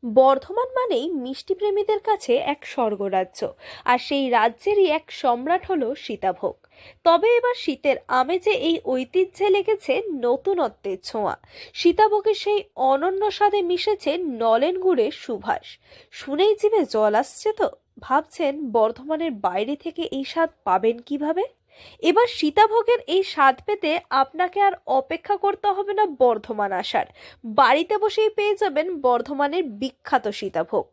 বর্ধমান মানেই মিষ্টি প্রেমীদের কাছে এক স্বর্গরাজ্য। আর সেই রাজ্যেরই এক সম্রাট হলো সীতাভোগ। তবে এবার শীতের আমেজে এই ঐতিহ্যে লেগেছে নতুনত্বের ছোঁয়া। সীতাভোগের সেই অনন্য স্বাদে মিশেছে নলেন গুড়ের সুবাস। শুনেই জিভে জল আসছে তো। ভাবছেন বর্ধমানের বাইরে থেকে এই স্বাদ পাবেন কিভাবে? এবার সীতাভোগের এই স্বাদ পেতে আপনাকে আর অপেক্ষা করতে হবে না বর্ধমান আসার। বাড়িতে বসেই পেয়ে যাবেন বর্ধমানের বিখ্যাত সীতাভোগ।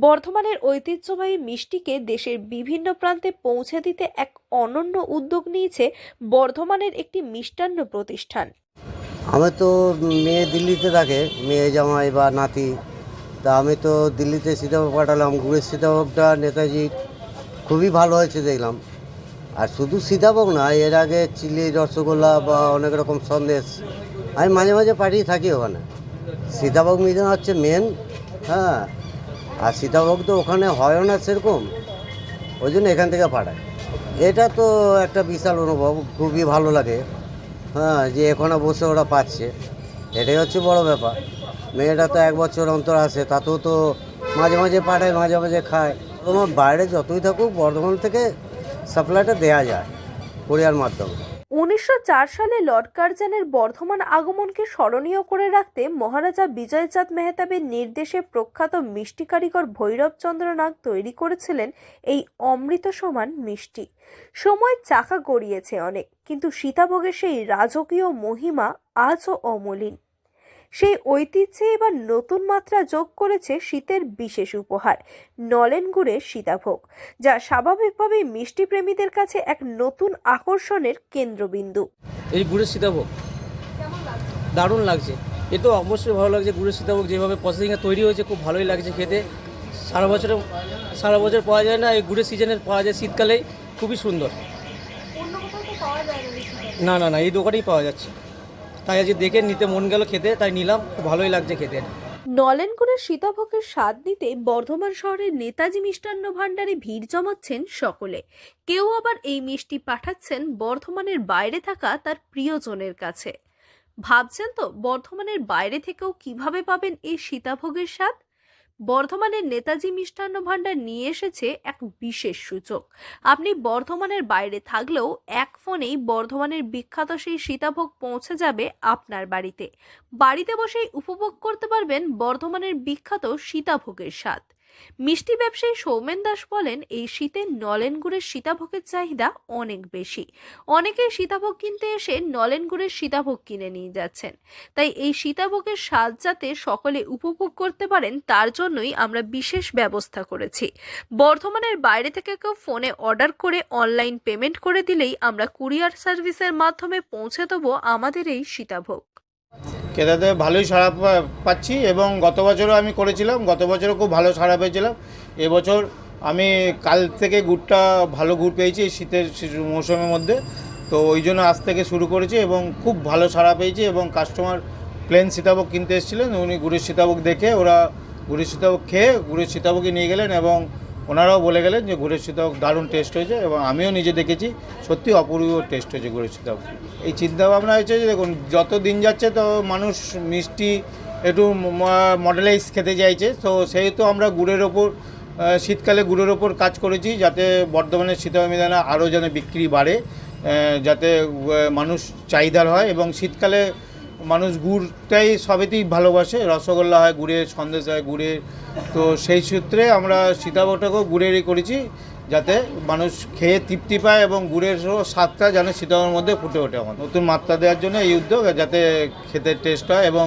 বর্ধমানের ঐতিহ্যবাহী মিষ্টিকে দেশের বিভিন্ন প্রান্তে পৌঁছে দিতে এক অনন্য উদ্যোগ নিয়েছে বর্ধমানের একটি মিষ্টান্ন প্রতিষ্ঠান। আমার তো মেয়ে দিল্লিতে থাকে, মেয়ে জামাই বা নাতি। তা আমি তো দিল্লিতে সীতাভোগ পাঠালাম। গুড়ের সীতাভোগটা নেতাজির খুবই ভালো হয়েছে দেখলাম। আর শুধু সীতাভোগ না, এর আগে চিলি, রসগোল্লা বা অনেক রকম সন্দেশ আমি মাঝে মাঝে পাঠিয়ে থাকি ওখানে। সীতাভোগ মিশানো হচ্ছে মেন। হ্যাঁ, আর সীতাভোগ তো ওখানে হয়ও না সেরকম, ওই জন্য এখান থেকে পাঠায়। এটা তো একটা বিশাল অনুভব, খুবই ভালো লাগে। হ্যাঁ, যে এখানে বসে ওরা পাচ্ছে, এটাই হচ্ছে বড় ব্যাপার। মেয়েটা তো 1 বছর অন্তর আসে, তাতেও তো মাঝে মাঝে পাঠায়, মাঝে মাঝে খায়। তোমার বাইরে যতই থাকুক বর্ধমান থেকে সাপ্লাইটা দেওয়া যায় কোরিয়ার মাধ্যমে। 1904 সালে লর্ড কার্জনের বর্ধমান আগমনকে স্মরণীয় করে রাখতে মহারাজা বিজয়চাঁদ মেহতাবের নির্দেশে প্রখ্যাত মিষ্টি কারিগর ভৈরবচন্দ্র নাগ তৈরি করেছিলেন এই অমৃত সমান মিষ্টি। সময় চাকা গড়িয়েছে অনেক, কিন্তু সীতাভোগের সেই রাজকীয় মহিমা আজও অমলিন। সেই ঐতিহ্যে এবার নতুন মাত্রা যোগ করেছে শীতের বিশেষ উপহার নলেন গুড়ের সীতাভোগ, যা স্বাভাবিকভাবেই মিষ্টি প্রেমীদের কাছে এক নতুন আকর্ষণের কেন্দ্রবিন্দু। এই গুড়ের সীতাভোগ দারুণ লাগছে। এ তো অবশ্যই ভালো লাগছে। গুড়ের সীতাভোগ যেভাবে প্রসেসিংয়ে তৈরি হয়েছে খুব ভালোই লাগছে খেতে। সারা বছর পাওয়া যায় না, এই গুড়ের সিজনে পাওয়া যায় শীতকালেই। খুবই সুন্দর। না না না, এই দোকানেই পাওয়া যাচ্ছে, তাই আজ দেখে নিতে মন গেল খেতে, তাই নিলাম। খুব ভালোই লাগছে খেতে। নলেন গুড়ের সীতাভোগের স্বাদ নিতে বর্ধমান শহরের নেতাজি মিষ্টান্ন ভাণ্ডারে ভিড় জমাচ্ছেন সকলে। কেউ আবার এই মিষ্টি পাঠাচ্ছেন বর্ধমানের বাইরে থাকা তার প্রিয়জনের কাছে। ভাবছেন তো বর্ধমানের বাইরে থেকেও কিভাবে পাবেন এই সীতাভোগের স্বাদ? বর্ধমানের নেতাজি মিষ্টান্ন ভাণ্ডার নিয়ে এসেছে এক বিশেষ সুযোগ। আপনি বর্ধমানের বাইরে থাকলেও এক ফোনেই বর্ধমানের বিখ্যাত সেই সীতাভোগ পৌঁছে যাবে আপনার বাড়িতে। বাড়িতে বসেই উপভোগ করতে পারবেন বর্ধমানের বিখ্যাত সীতাভোগের স্বাদ। মিষ্টি ব্যবসায়ী সৌমেন দাস বলেন, এই শীতে নলেন গুড়ের সীতাভোগের চাহিদা অনেক বেশি। অনেকেই সীতাভোগ কিনতে এসে নলেন গুড়ের সীতাভোগ কিনে নিয়ে যাচ্ছেন। তাই এই সীতাভোগের স্বাদ যাতে সকলে উপভোগ করতে পারেন তার জন্যই আমরা বিশেষ ব্যবস্থা করেছি। বর্ধমানের বাইরে থেকে কেউ ফোনে অর্ডার করে অনলাইন পেমেন্ট করে দিলেই আমরা কুরিয়ার সার্ভিসের মাধ্যমে পৌঁছে দেবো আমাদের এই সীতাভোগ। ক্রেতাদের ভালোই সাড়া পাচ্ছি, এবং গত বছরও আমি করেছিলাম, গত বছরও খুব ভালো সাড়া পেয়েছিলাম। এবছর আমি কাল থেকে গুড়টা ভালো গুড় পেয়েছি এই শীতের মৌসুমের মধ্যে, তো ওই জন্য আজ থেকে শুরু করেছি এবং খুব ভালো সাড়া পেয়েছি। এবং কাস্টমার প্লেন সীতাভোগ কিনতে এসেছিলেন, উনি গুড়ের সীতাভোগ দেখে ওরা গুড়ের সীতাভোগ খেয়ে গুড়ের সীতাভোগই নিয়ে গেলেন, এবং ওনারাও বলে গেলেন যে গুড়ের সীতাভোগ দারুণ টেস্ট হয়েছে, এবং আমিও নিজে দেখেছি সত্যি অপূর্ব টেস্ট হয়েছে গুড়ের সীতাভোগ। এই চিন্তাভাবনা হয়েছে যে দেখুন, যত দিন যাচ্ছে তো মানুষ মিষ্টি একটু মডেলাইজ খেতে চাইছে, তো সেহেতু আমরা গুড়ের ওপর শীতকালে গুড়ের ওপর কাজ করেছি, যাতে বর্ধমানের সীতাভোগ মিষ্টান্ন আরও যেন বিক্রি বাড়ে, যাতে মানুষ চাহিদার হয়। এবং শীতকালে মানুষ গুড়টাই সবেতেই ভালোবাসে, রসগোল্লা হয় গুড়ের, সন্দেশ হয় গুড়ের, তো সেই সূত্রে আমরা সীতাভোগটাকেও গুড়েরই করেছি, যাতে মানুষ খেয়ে তৃপ্তি পায় এবং গুড়ের স্বাদটা যেন সীতাভোগের মধ্যে ফুটে ওঠে। আমার নতুন মাত্রা দেওয়ার জন্য এই উদ্যোগ, যাতে খেতে টেস্ট হয় এবং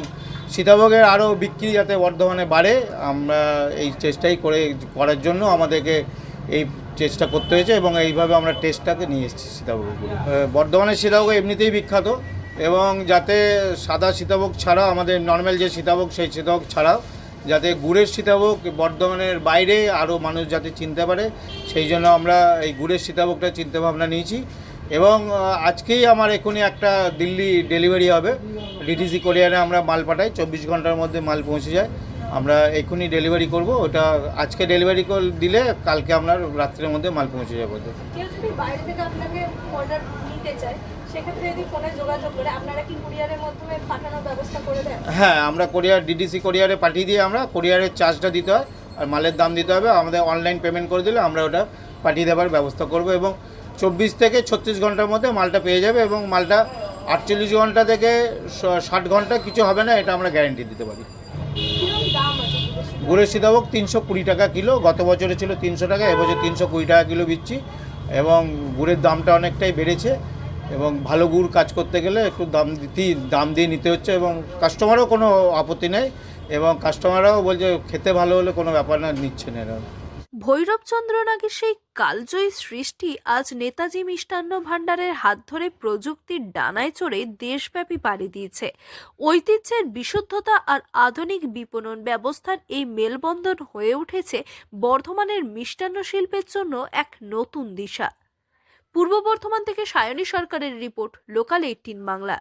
সীতাভোগের আরও বিক্রি যাতে বর্ধমানে বাড়ে, আমরা এই চেষ্টাই করার জন্য আমাদেরকে এই চেষ্টা করতে হয়েছে, এবং এইভাবে আমরা টেস্টটাকে নিয়ে এসেছি সীতাভোগগুলো। বর্ধমানের সীতাভোগ এমনিতেই বিখ্যাত, এবং যাতে সাদা সীতাভোগ ছাড়াও আমাদের নর্মাল যে সীতাভোগ সেই সীতাভোগ ছাড়াও যাতে গুড়ের সীতাভোগ বর্ধমানের বাইরে আরও মানুষ যাতে চিনতে পারে, সেই জন্য আমরা এই গুড়ের সীতাভোগটা চিন্তাভাবনা নিয়েছি। এবং আজকেই আমার এখনই একটা দিল্লি ডেলিভারি হবে, ডিটিসি কোরিয়ারে আমরা মাল পাঠাই, 24 ঘন্টার মধ্যে মাল পৌঁছে যায়। আমরা এখনই ডেলিভারি করব, ওটা আজকে ডেলিভারি দিলে কালকে আপনার রাত্রের মধ্যে মাল পৌঁছে যাবে। সেক্ষেত্রে যদি ফোনে যোগাযোগ করে আপনারা কি কুরিয়ারের মাধ্যমে পাঠানোর ব্যবস্থা করে দেন? হ্যাঁ, আমরা কোরিয়ার ডিডিসি কোরিয়ারে পাঠিয়ে দিয়ে আমরা কোরিয়ারের চার্জটা দিতে হয় আর মালের দাম দিতে হবে, আমাদের অনলাইন পেমেন্ট করে দিলে আমরা ওটা পাঠিয়ে দেওয়ার ব্যবস্থা করব এবং 24 থেকে 36 ঘন্টার মধ্যে মালটা পেয়ে যাবে এবং মালটা 48 ঘন্টা থেকে 60 ঘন্টা কিছু হবে না, এটা আমরা গ্যারেন্টি দিতে পারি। কিরকম দাম আছে গুড়ের সীতাভোগ 320 টাকা কিলো, গত বছরে ছিল 300 টাকা, এবছর 320 টাকা কিলো বিচ্ছি এবং গুড়ের দামটা অনেকটাই বেড়েছে এবং ভালো গুড় কাজ করতে গেলে একটু দাম দিয়ে নিতে হচ্ছে এবং কাস্টমারও কোনো আপত্তি নেই এবং কাস্টমাররাও বলছে খেতে ভালো হলে কোনো ব্যাপার না, নিচ্ছে না এরা। ভৈরবচন্দ্র নাগের সেই কালজয়ী সৃষ্টি আজ নেতাজি মিষ্টান্ন ভাণ্ডারের হাত ধরে প্রযুক্তির ডানায় চড়ে দেশব্যাপী পাড়ি দিয়েছে। ঐতিহ্যের বিশুদ্ধতা আর আধুনিক বিপণন ব্যবস্থার এই মেলবন্ধন হয়ে উঠেছে বর্ধমানের মিষ্টান্ন শিল্পের জন্য এক নতুন দিশা। পূর্ব বর্ধমান থেকে সায়নী সরকারের রিপোর্ট, লোকাল 18 বাংলা।